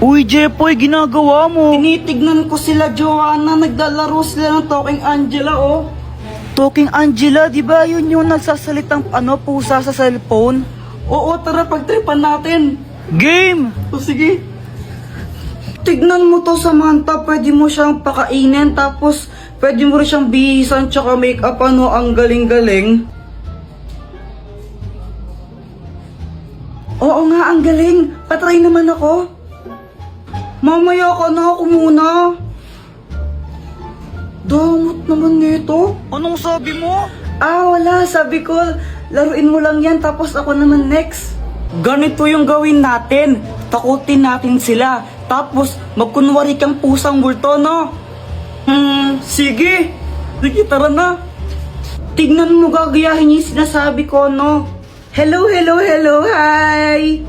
Uy, Jepoy, ginagawa mo? Tinitignan ko sila, Joanna. Naglalaro sila ng Talking Angela, oh. Talking Angela, di ba yun yung nagsasalitang pusa sa cellphone? Oo, tara, pagtripan natin. Game! O sige. Tignan mo to, Samantha. Pwede mo siyang pakainin, tapos pwede mo rin siyang bihisan tsaka make-up, ano. Ang galing-galing. Oo nga, ang galing. Patry naman ako. Mamaya ka na, ako muna. Damot naman nito. Anong sabi mo? Wala. Sabi ko, laruin mo lang yan, tapos ako naman next. Ganito yung gawin natin. Takutin natin sila. Tapos, magkunwari kang pusang multo, no? Sige. Sige, tara na. Tignan mo, gagayahin yung sinasabi ko, no? Hello, hello, hello, hi!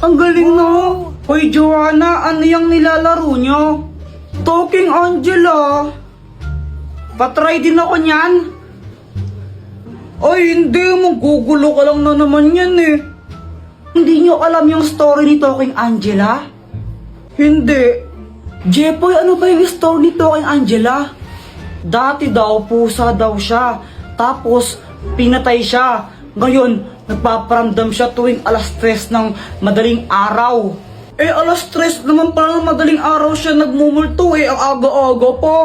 Ang galing, no? Hoy, Joanna, ano yung nilalaro nyo? Talking Angela. Patry din ako niyan. Ay, hindi. Magugulo ka lang na naman yan, eh. Hindi nyo alam yung story ni Talking Angela? Hindi. Jepoy, ano ba yung story ni Talking Angela? Dati daw, pusa daw siya. Tapos, pinatay siya. Ngayon, nagpaparamdam siya tuwing alas 3 ng madaling araw. Alas 3 naman pala ng madaling araw siya nagmumulto, ang aga-aga po.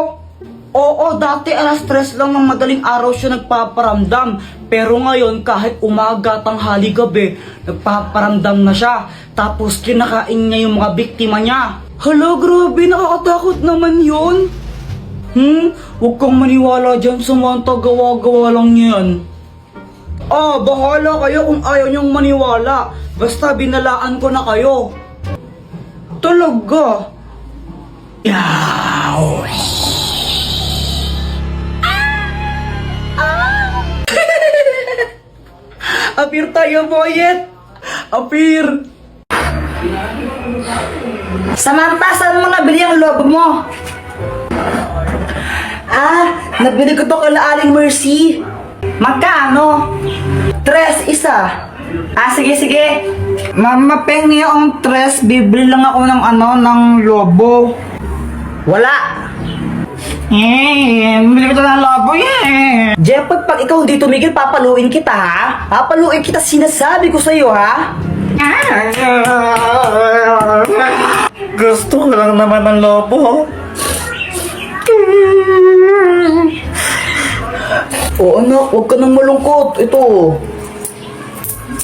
Oo, dati alas 3 lang ng madaling araw siya nagpaparamdam. Pero ngayon, kahit umaga, tanghali, gabi, nagpaparamdam na siya. Tapos kinakain niya yung mga biktima niya. Hala, grabe, nakakatakot naman yun. Huwag kang maniwala dyan, Samantha, gawa-gawa lang yan. Bahala kayo kung ayaw niyong maniwala. Basta binalaan ko na kayo. Talaga? Yaw! Apir tayo, boyet! Apir! Samantha, saan mo nabili ang lobo mo? Nabili ko to kay Aling Mercy. Magkano? 3 isa. Sige. Mama, pengi ang 3. Bibili lang ako ng ng lobo. Wala. Bibili ko ng lobo, Jeff, pag ikaw hindi tumigil, papaluin kita, ha? Papaluin kita, sinasabi ko sa'yo, ha? Gusto ko lang naman ng lobo. Anak, huwag ka nang malungkot. Ito.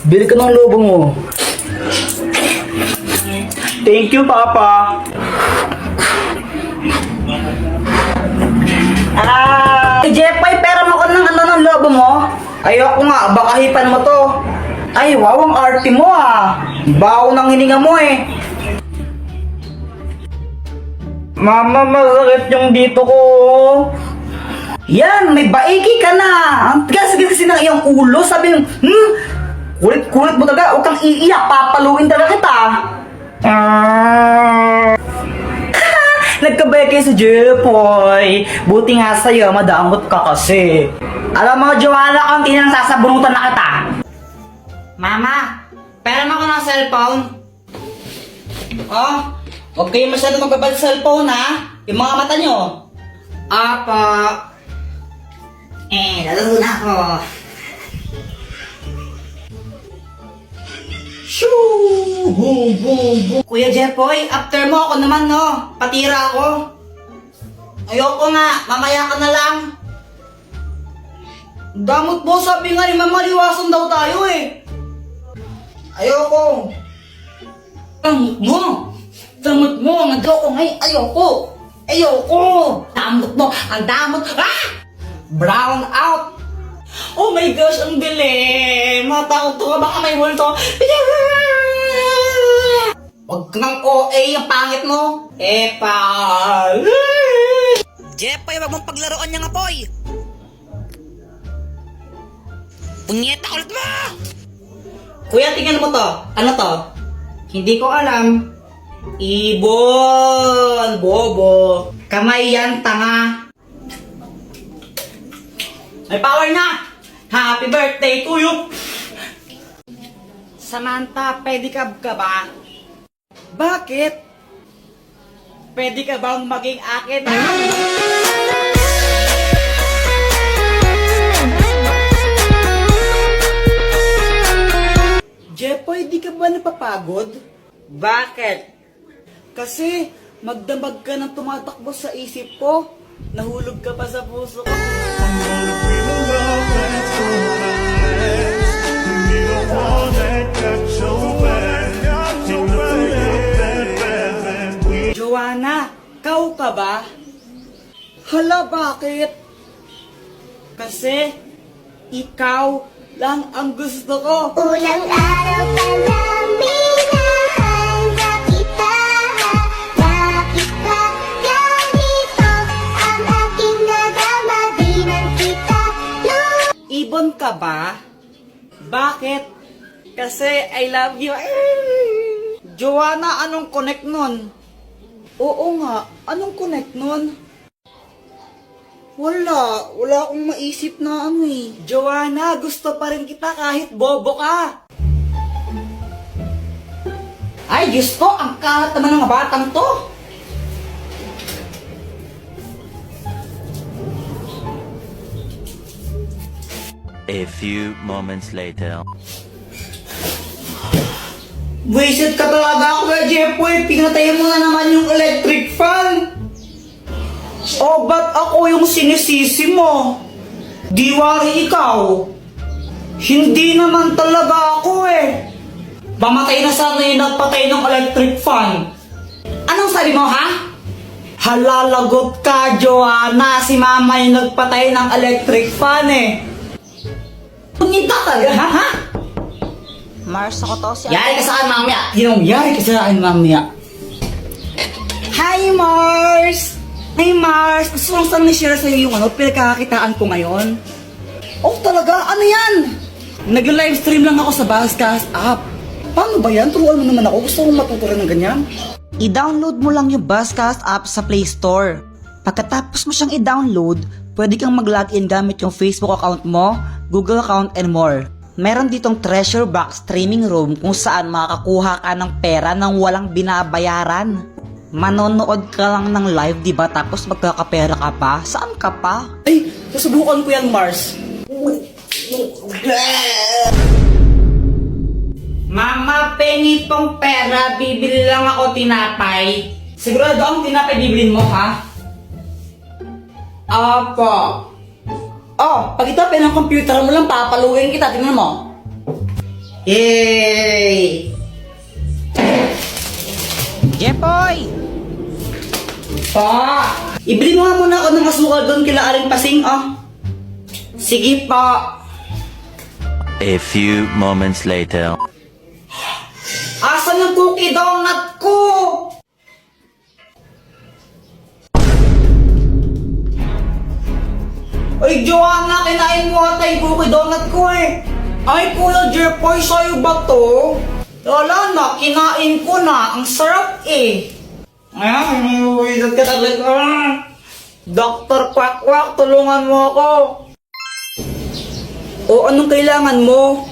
Bili ka ng lobo mo. Thank you, Papa. Jepay, pera mo ka ng lobo mo? Ayoko nga, baka hipan mo to. Ay, wow, ang arte mo, Baho ng hininga mo, Mama, masakit yung dito ko. Yan, may baiki ka na. Ang tigas kasi ng iyong ulo. Sabi yung, kulit-kulit mo talaga. Huwag kang iiyak. Papaluin talaga kita. Nagkabay kayo sa Jepoy. Buti nga sa'yo, madamot ka kasi. Alam mo, Joanna, konti nang sasabunutan na kita. Mama, pera mo ko ng cellphone. Huwag kayo masyado magbabal sa cellphone, ha? Yung mga mata nyo. Apa. Lalo na ako. Shoo! Boom, boom, boom. Kuya Jepoy, after mo ako naman, no? Patira ako. Ayoko nga, mamaya ka na lang. Damot mo, sabi nga ni Mama, liwasan daw tayo, Ayoko. Damot mo, nag-ayoko ngayon, ayoko. Damot mo, ang damot. Brown out. Oh my gosh, ang dilim. Matakot ko, baka may multo. Huwag kang OA, ang pangit mo. Jepoy, wag mong paglaruan niyang apoy. Punyeta ulit mo! Kuya, tingnan mo to. Ano to? Hindi ko alam. Ibon! Bobo! Kamay yan, tanga! May power na! Happy birthday to you! Samantha, pedicab ka ba? Bakit? Pwede ka bang maging akin? Jepoy, di ka ba napapagod? Bakit? Kasi magdamag ka ng tumatakbo sa isip ko. Nahulog ka pa sa puso ko. Joanna, kau ka ba? Hala, bakit? Kasi ikaw lang ang gusto ko. Ulang araw pa lang minahanda kita. Bakit ba ganito ang aking nadama? Di man kita Ibon ka ba? Bakit? Kasi I love you. Joanna, anong connect nun? Oo nga, anong connect nun? Wala akong maisip na ano eh. Joanna, gusto pa rin kita kahit bobo ka. Ay, Diyos ko, ang kalat naman ng mga batang to. A few moments later. Buisit ka talaga ako kay Jepoy. Pinatay mo na naman yung electric fan. O, ba't ako yung sinisisi mo? Di wari ikaw. Hindi naman talaga ako eh. Mamatay na sana yung nagpatay ng electric fan. Anong sabi mo, ha? Halalagot ka, Joanna. Si mama yung nagpatay ng electric fan eh. Punita talaga, ha? Mars, ako to si Yari ka sa akin mamaya. Yari ka sa akin mamaya. Hi, Mars! Hi, Mars! Gusto lang saan na-share sa'yo yung pinagkakakitaan ko ngayon. Oh, talaga? Ano yan? Nag-livestream lang ako sa Buzzcast app. Paano ba yan? Turuan mo naman ako. Gusto kong matutunan ng ganyan. I-download mo lang yung Buzzcast app sa Play Store. Pagkatapos mo siyang i-download, pwede kang mag-login gamit yung Facebook account mo, Google account, and more. Meron ditong treasure box streaming room kung saan makakakuha ka ng pera nang walang binabayaran. Manonood ka lang ng live, di ba? Tapos magkakapera ka pa? Saan ka pa? Ay, susubukan ko yan, Mars. Mama, pengi pong pera. Bibili lang ako tinapay. Sigurado ang tinapay bibilin mo, ha? Apo. Oh, pag itapay ng computer mo lang, papaluin kita. Tingnan mo. Yay! Jepoy! Pa! Ibili mo nga muna ako ng asukal doon kila Aling Pasing, oh. Sige pa. A few moments later. Asan ang cookie donut ko? Ay, Joanna, kinain mo ata yung cookie donut ko eh. Ay, Kuya Jepoy, sa'yo ba to? Wala na, kinain ko na. Ang sarap eh. Ay, mawisit ka talaga. Dr. Quack-Quack, tulungan mo ako. O, anong kailangan mo?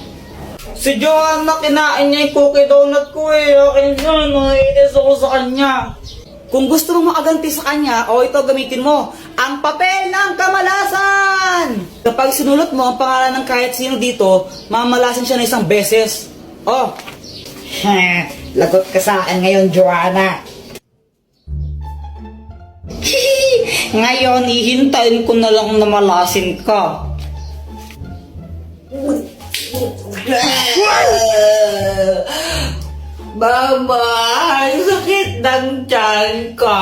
Si Joanna, kinain niya yung cookie donut ko eh. Akin yun, naiinis ako sa kanya. Kung gusto mo makaganti sa kanya, o ito gamitin mo, ang papel ng kamalasan! Kapag sinulot mo ang pangalan ng kahit sino dito, mamalasan siya na isang beses. Oh, lagot ka sa akin ngayon, Joanna. Ngayon, hihintayin ko na lang na malasin ka. Mama, ang sakit ng tiyan ko.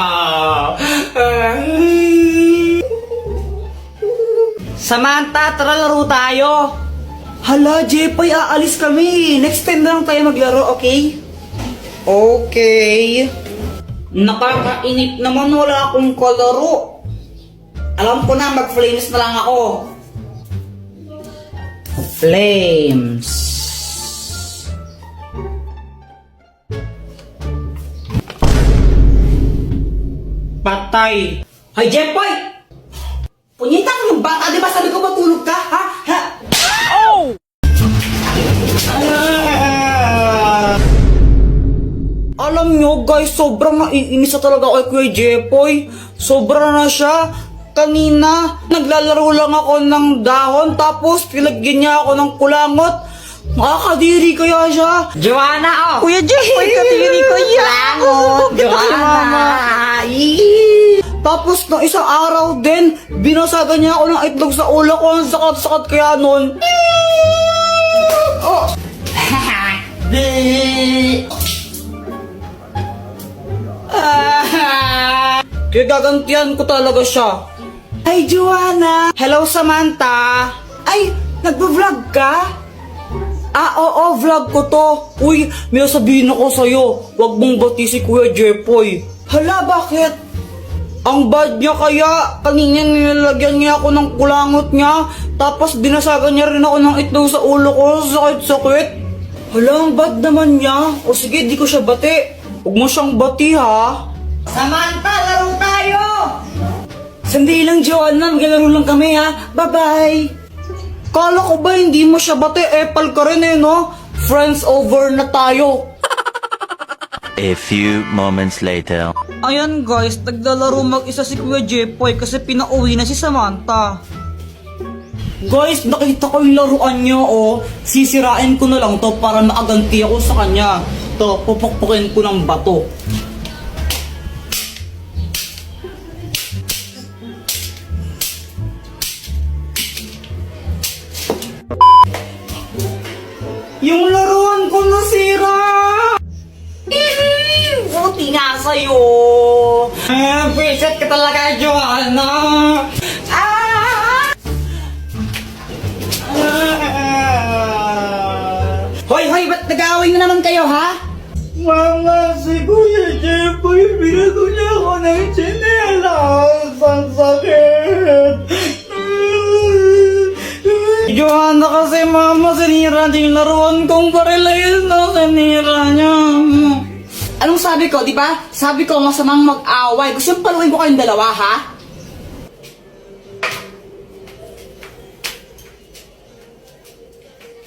Samantha, tara laro tayo. Hala, Jepoy, aalis kami. Next time na lang tayo maglaro, okay? Okay. Nakakainip naman, wala akong kalaro. Alam ko na, mag-flames na lang ako. Flames. Patay. Hoy, Jepoy! Punyita ka yung bata, di ba sabi ko matulog ka, ha? Ha? Oh! Alam nyo guys, sobrang naiinis na talaga ako kay Kuya Jepoy. Sobra na siya. Kanina, naglalaro lang ako ng dahon tapos pinagyan niya ako ng kulangot. Makakadiri kaya siya. Joanna, oh! Kuya Jepoy, kadiri ko yan! Joanna! Tapos ng isang araw din, binasagan niya ako ng itlog sa ulo ko. Ang sakat-sakat kaya nun. Oh. Kaya gagantihan ko talaga siya. Ay, Joanna! Hello, Samantha! Ay, nagbo-vlog ka? Ah, oo, vlog ko to. Uy, may sabihin ako sa'yo. Huwag mong bati si Kuya Jepoy. Hala, bakit? Ang bad niya kaya. Kanina nilalagyan niya ako ng kulangot niya. Tapos binasagan niya rin ako ng itlog sa ulo ko. Sakit-sakit. Hala, ang bad naman niya. O sige, di ko siya bati. Huwag mo siyang bati, ha? Samantha, laro tayo! Sandali lang, Joanna. Maglalaro lang kami, ha? Bye-bye! Kala ko ba hindi mo siya bati? Epal ka rin, no? Friends over na tayo. A few moments later. Ayan guys, naglalaro mag-isa si Kuya Jepoy kasi pinauwi na si Samantha. Guys, nakita ko yung laruan niyo, oh. Sisirain ko na lang to para maaganti ako sa kanya. To, pupukpukin ko ng bato. Yung laruan ko nasira! Buti nga sa'yo! Visit ka talaga, Joanna! Hoy, ba't nag-aaway na naman kayo, ha? Mama, si Kuya Jepoy, binago niya ako ng tsinelas. Ang sakit. Joanna kasi, Mama, sinira niya yung laruan kong parilayan na sinira niya. Anong sabi ko, di ba? Sabi ko, masamang mag-away. Gusto yung paluin ko kayong dalawa, ha?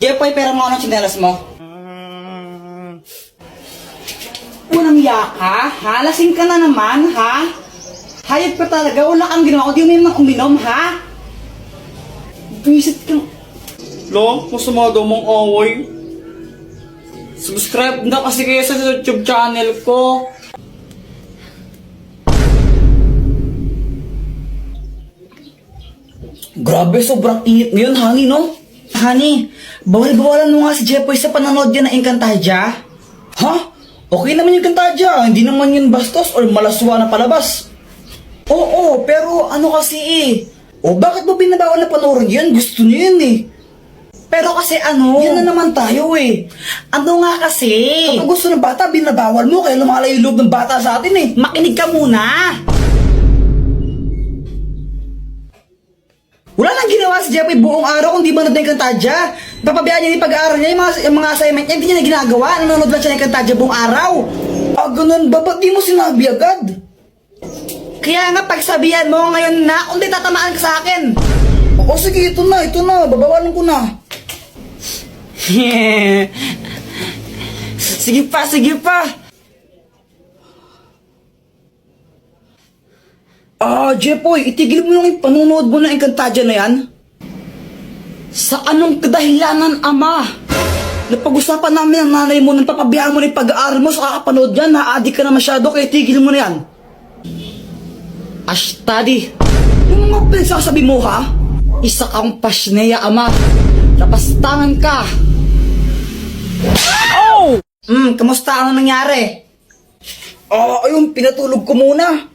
Jepoy, pera mo anong tsinelas mo? Unang yaka, ha? Lasing ka na naman, ha? Hayop ka talaga, wala kang ginawa ko. Di mo uminom, ha? Visit ka. Lo, masama daw mong away. Subscribe na kasi kayo sa YouTube channel ko. Grabe, sobrang init ngayon, hangin, no? Honey, bawal-bawalan mo nga si Jepoy sa panonood yan ng Encantadia. Ha? Okay naman yung Encantadia, hindi naman yun bastos or malaswa na palabas. Oo, pero ano kasi eh. O bakit mo binabawal na panoorin yan? Gusto niyo yun eh. Pero kasi ano, Yan na naman tayo eh. ano nga kasi, Kapag gusto ng bata, binabawal mo kaya lumalayo yung loob ng bata sa atin eh. makinig ka muna. Wala nang ginawa si Jepoy buong araw kung di ba ng Encantadia. Papabayaan niya yung pag-aaral niya, yung mga assignment niya, hindi niya na ginagawa. Nanonood lang siya ng Encantadia buong araw. Ah, ganun ba? Ba't di mo sinabi agad? Kaya nga pagsabihan mo ngayon na, kung di tatamaan ka sa akin. O sige, ito na, babawalan ko na. Sige pa. Ah, Jepoy, itigil mo lang yung panunood mo ng Encantadia na yan. Sa anong kadahilanan, ama? Napag-usapan namin ang nanay mo nang papabayaan mo na yung pag-aaral mo sa kakapanood yan. Na-addict ka na masyado, kaya tigil mo na yan. Ashtadi, Yung mga pinagsasabi mo, ha? isa kang pasneya, ama. Napastangan ka. Kamusta? Ano nangyari? Ayun, pinatulog ko muna.